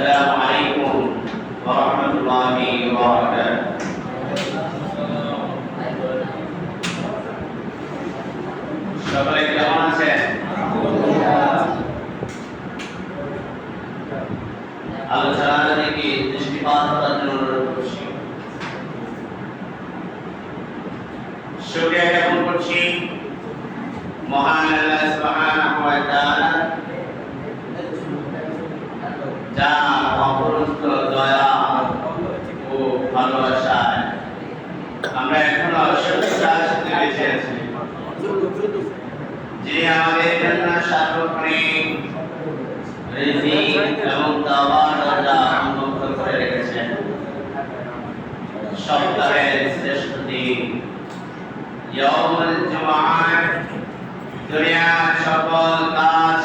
السلام عليكم ورحمة الله وبركاته. সকলে কেমন আছেন? আলোচনার দিকে দৃষ্টিপাত করার জন্য অনুরোধ করছি। শুকরিয়া জ্ঞাপন করছি মহান আল্লাহ সুবহানাহু ওয়া তাআলা যার অপরন্ত দয়া ও ভালোবাসায় আমরা এখনো সুস্থতার সাথে বেঁচে আছি। যিনি আমাদের জন্য সার্বক্ষণিক রিজিক এবং তাওবার দরজা উন্মুক্ত করে রেখেছেন। সপ্তাহের শ্রেষ্ঠ দিন ইয়াউমুল জুমআহ দুনিয়ার সকল কাজ